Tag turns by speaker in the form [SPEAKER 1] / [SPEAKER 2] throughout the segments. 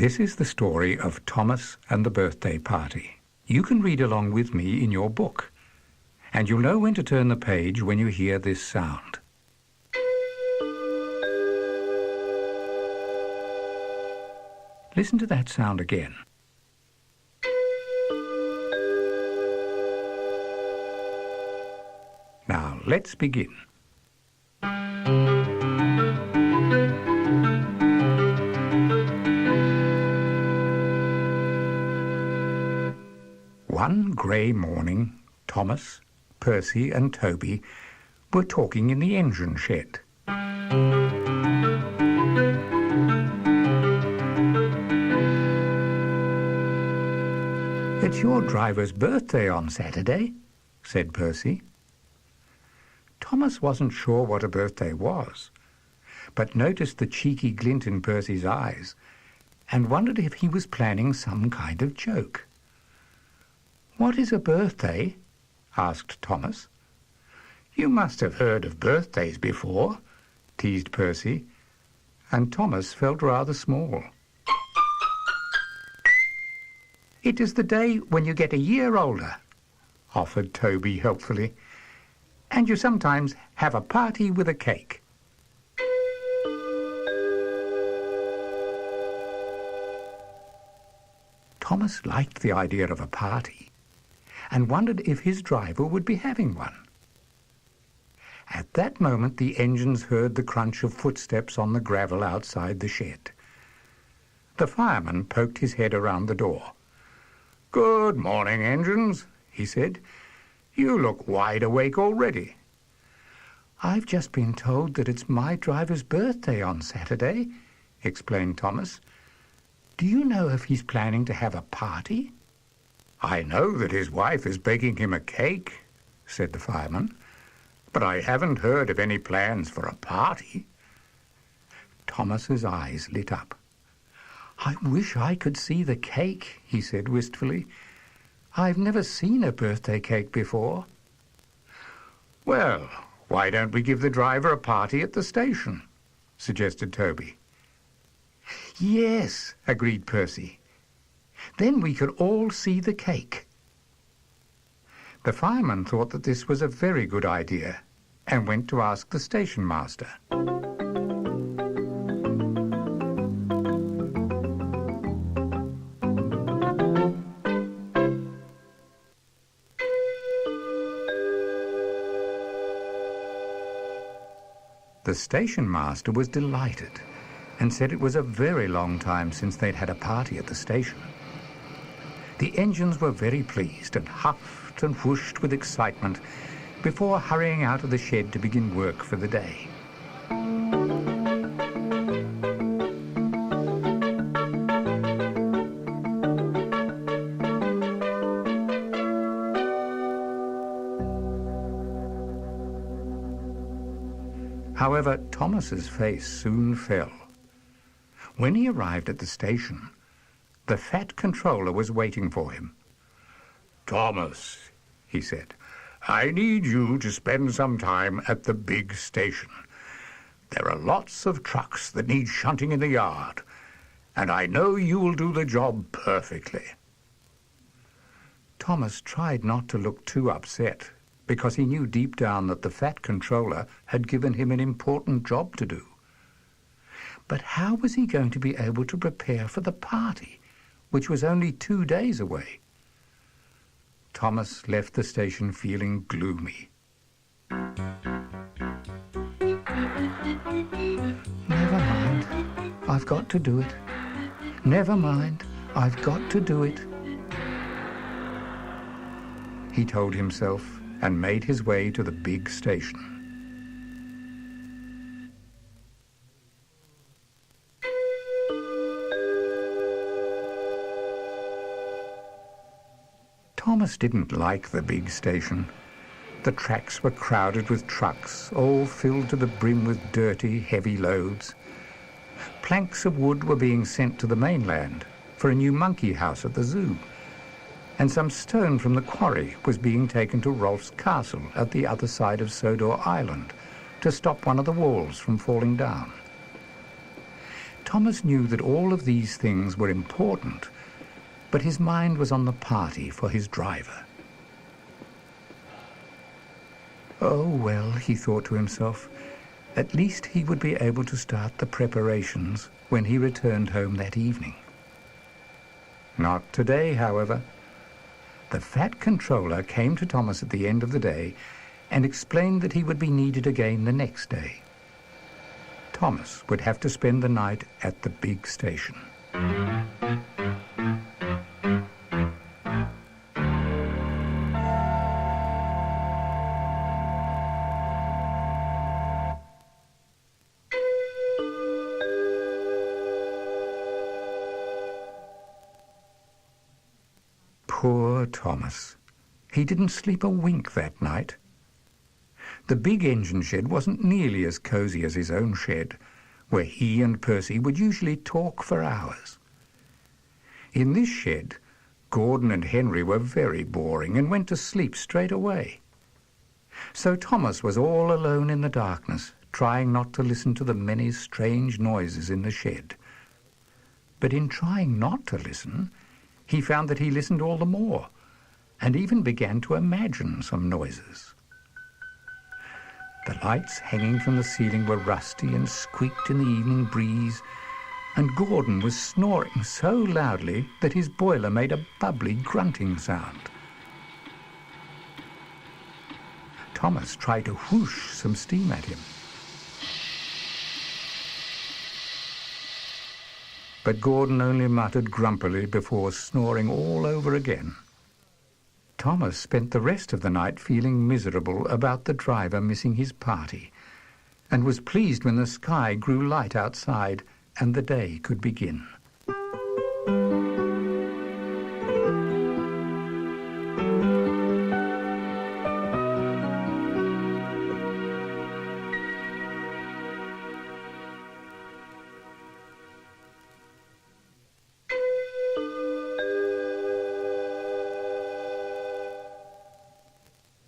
[SPEAKER 1] This is the story of Thomas and the Birthday Party. You can read along with me in your book, and you'll know when to turn the page when you hear this sound. Listen to that sound again. Now, let's begin. One grey morning, Thomas, Percy and Toby were talking in the engine shed. "It's your driver's birthday on Saturday," said Percy. Thomas wasn't sure what a birthday was, but noticed the cheeky glint in Percy's eyes and wondered if he was planning some kind of joke. "What is a birthday?" asked Thomas. "You must have heard of birthdays before," teased Percy, and Thomas felt rather small. "It is the day when you get a year older," offered Toby helpfully, "and you sometimes have a party with a cake." Thomas liked the idea of a party and wondered if his driver would be having one. At that moment the engines heard the crunch of footsteps on the gravel outside the shed. The fireman poked his head around the door. "Good morning, engines," he said. "You look wide awake already." "I've just been told that it's my driver's birthday on Saturday," explained Thomas. "Do you know if he's planning to have a party?" "I know that his wife is baking him a cake," said the fireman, "but I haven't heard of any plans for a party." Thomas's eyes lit up. "I wish I could see the cake," he said wistfully. "I've never seen a birthday cake before." "Well, why don't we give the driver a party at the station?" suggested Toby. "Yes," agreed Percy. "Then we could all see the cake." The fireman thought that this was a very good idea and went to ask the station master. The station master was delighted and said it was a very long time since they'd had a party at the station. The engines were very pleased and huffed and whooshed with excitement before hurrying out of the shed to begin work for the day. However, Thomas's face soon fell. When he arrived at the station, the fat controller was waiting for him. "Thomas," he said, "I need you to spend some time at the big station. There are lots of trucks that need shunting in the yard, and I know you will do the job perfectly." Thomas tried not to look too upset, because he knew deep down that the fat controller had given him an important job to do. But how was he going to be able to prepare for the party, which was only 2 days away? Thomas left the station feeling gloomy. "Never mind, I've got to do it. Never mind, I've got to do it," he told himself, and made his way to the big station. Thomas didn't like the big station. The tracks were crowded with trucks, all filled to the brim with dirty, heavy loads. Planks of wood were being sent to the mainland for a new monkey house at the zoo, and some stone from the quarry was being taken to Rolf's castle at the other side of Sodor Island to stop one of the walls from falling down. Thomas knew that all of these things were important, but his mind was on the party for his driver. Oh, well, he thought to himself, at least he would be able to start the preparations when he returned home that evening. Not today, however. The Fat Controller came to Thomas at the end of the day and explained that he would be needed again the next day. Thomas would have to spend the night at the big station. Poor Thomas. He didn't sleep a wink that night. The big engine shed wasn't nearly as cosy as his own shed, where he and Percy would usually talk for hours. In this shed, Gordon and Henry were very boring and went to sleep straight away. So Thomas was all alone in the darkness, trying not to listen to the many strange noises in the shed. But in trying not to listen, he found that he listened all the more, and even began to imagine some noises. The lights hanging from the ceiling were rusty and squeaked in the evening breeze, and Gordon was snoring so loudly that his boiler made a bubbly grunting sound. Thomas tried to whoosh some steam at him. But Gordon only muttered grumpily before snoring all over again. Thomas spent the rest of the night feeling miserable about the driver missing his party, and was pleased when the sky grew light outside and the day could begin.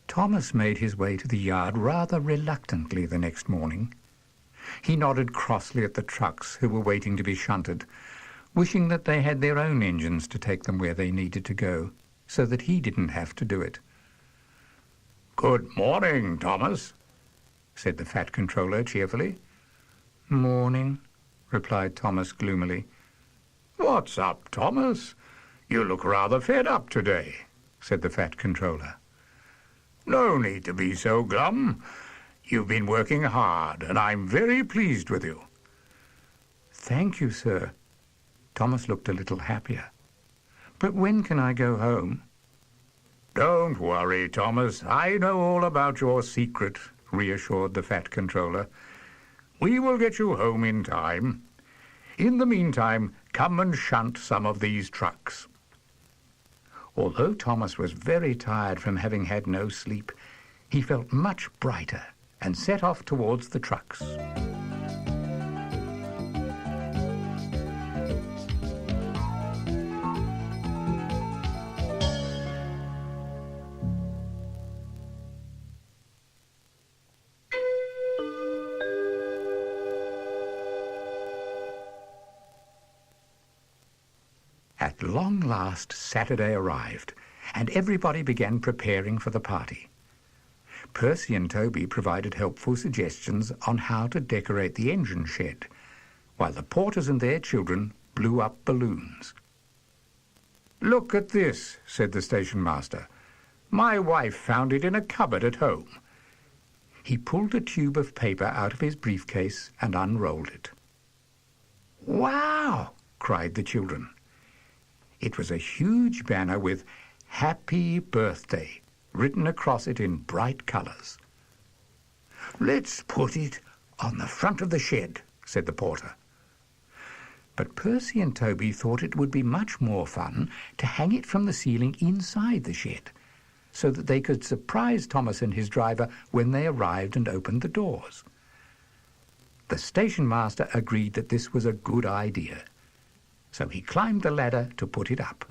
[SPEAKER 1] Thomas made his way to the yard rather reluctantly the next morning. He nodded crossly at the trucks who were waiting to be shunted, wishing that they had their own engines to take them where they needed to go, so that he didn't have to do it. "Good morning, Thomas," said the Fat Controller cheerfully. "Morning," replied Thomas gloomily. "What's up, Thomas? You look rather fed up today," said the Fat Controller. "No need to be so glum. You've been working hard, and I'm very pleased with you." "Thank you, sir." Thomas looked a little happier. "But when can I go home?" "Don't worry, Thomas. I know all about your secret," reassured the Fat Controller. "We will get you home in time. In the meantime, come and shunt some of these trucks." Although Thomas was very tired from having had no sleep, he felt much brighter and set off towards the trucks. At long last, Saturday arrived, and everybody began preparing for the party. Percy and Toby provided helpful suggestions on how to decorate the engine shed, while the porters and their children blew up balloons. "Look at this," said the station master. "My wife found it in a cupboard at home." He pulled a tube of paper out of his briefcase and unrolled it. "Wow!" cried the children. It was a huge banner with "Happy Birthday" written across it in bright colours. "Let's put it on the front of the shed," said the porter. But Percy and Toby thought it would be much more fun to hang it from the ceiling inside the shed, so that they could surprise Thomas and his driver when they arrived and opened the doors. The station master agreed that this was a good idea, so he climbed the ladder to put it up.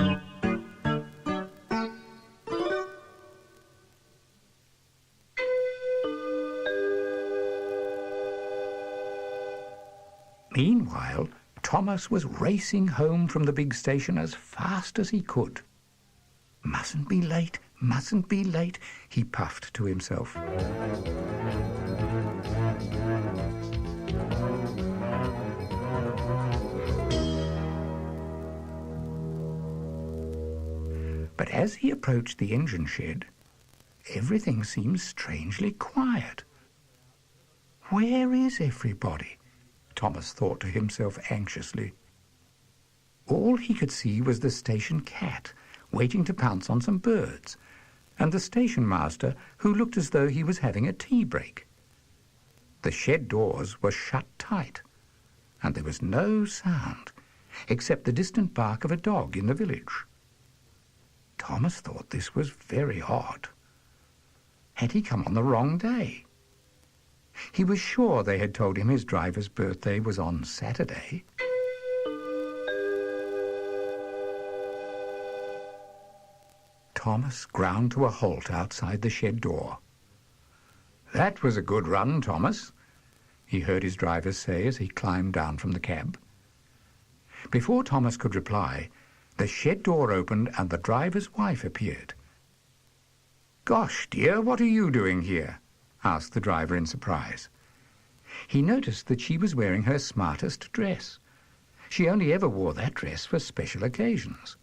[SPEAKER 1] Meanwhile, Thomas was racing home from the big station as fast as he could. "Mustn't be late, mustn't be late," he puffed to himself. But as he approached the engine shed, everything seemed strangely quiet. "Where is everybody?" Thomas thought to himself anxiously. All he could see was the station cat, waiting to pounce on some birds, and the station master, who looked as though he was having a tea break. The shed doors were shut tight, and there was no sound, except the distant bark of a dog in the village. Thomas thought this was very odd. Had he come on the wrong day? He was sure they had told him his driver's birthday was on Saturday. Thomas ground to a halt outside the shed door. "That was a good run, Thomas," he heard his driver say as he climbed down from the cab. Before Thomas could reply, the shed door opened and the driver's wife appeared. "Gosh, dear, what are you doing here?" asked the driver in surprise. He noticed that she was wearing her smartest dress. She only ever wore that dress for special occasions.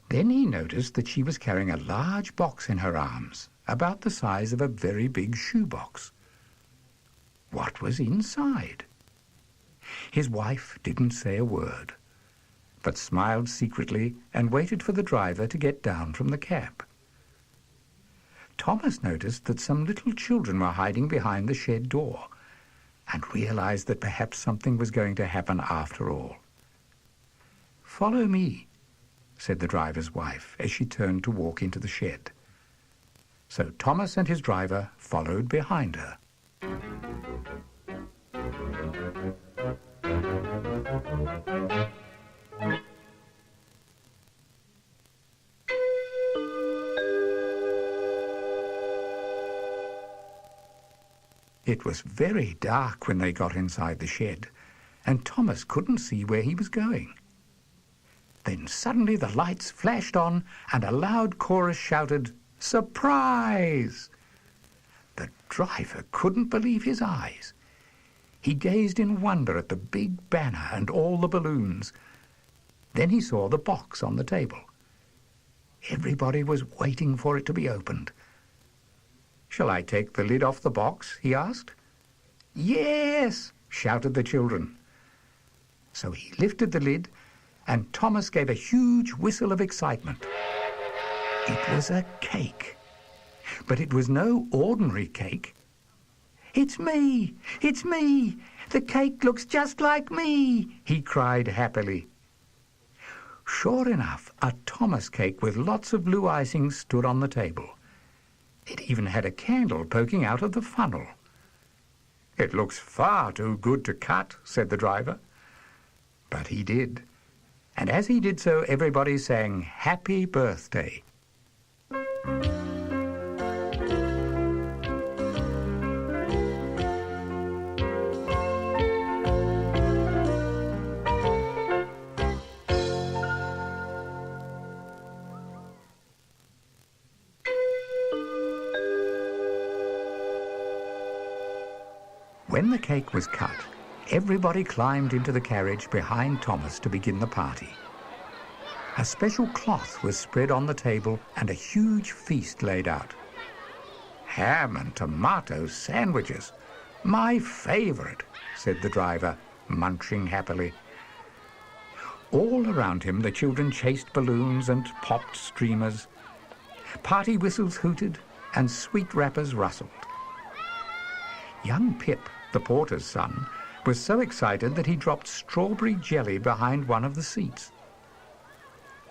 [SPEAKER 1] Then he noticed that she was carrying a large box in her arms, about the size of a very big shoebox. What was inside? His wife didn't say a word, but smiled secretly and waited for the driver to get down from the cab. Thomas noticed that some little children were hiding behind the shed door and realized that perhaps something was going to happen after all. "Follow me," said the driver's wife as she turned to walk into the shed. So Thomas and his driver followed behind her. It was very dark when they got inside the shed, and Thomas couldn't see where he was going. Then suddenly the lights flashed on, and a loud chorus shouted, "Surprise!" The driver couldn't believe his eyes. He gazed in wonder at the big banner and all the balloons. Then he saw the box on the table. Everybody was waiting for it to be opened. "Shall I take the lid off the box?" he asked. "Yes!" shouted the children. So he lifted the lid, and Thomas gave a huge whistle of excitement. It was a cake. But it was no ordinary cake. "It's me! It's me! The cake looks just like me!" he cried happily. Sure enough, a Thomas cake with lots of blue icing stood on the table. It even had a candle poking out of the funnel. "It looks far too good to cut," said the driver. But he did. And as he did so, everybody sang "Happy Birthday." When the cake was cut, everybody climbed into the carriage behind Thomas to begin the party. A special cloth was spread on the table and a huge feast laid out. "Ham and tomato sandwiches, my favorite," said the driver, munching happily. All around him the children chased balloons and popped streamers. Party whistles hooted and sweet wrappers rustled. Young Pip, the porter's son, was so excited that he dropped strawberry jelly behind one of the seats.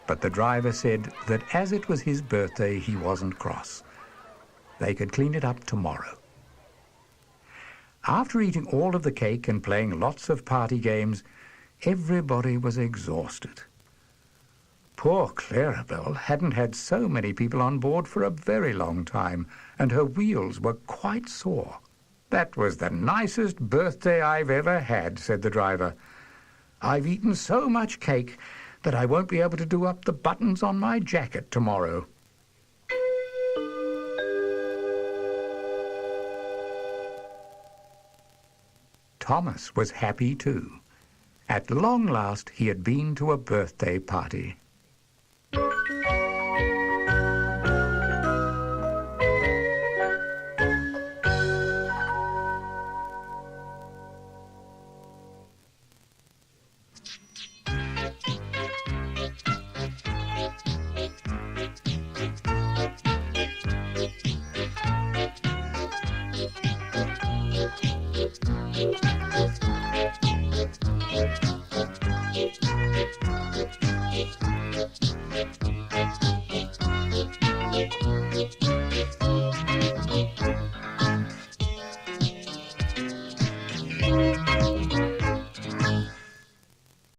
[SPEAKER 1] But the driver said that as it was his birthday, he wasn't cross. They could clean it up tomorrow. After eating all of the cake and playing lots of party games, everybody was exhausted. Poor Clarabelle hadn't had so many people on board for a very long time, and her wheels were quite sore. "That was the nicest birthday I've ever had," said the driver. I've eaten so much cake that I won't be able to do up the buttons on my jacket tomorrow. Thomas was happy too. At long last he had been to a birthday party.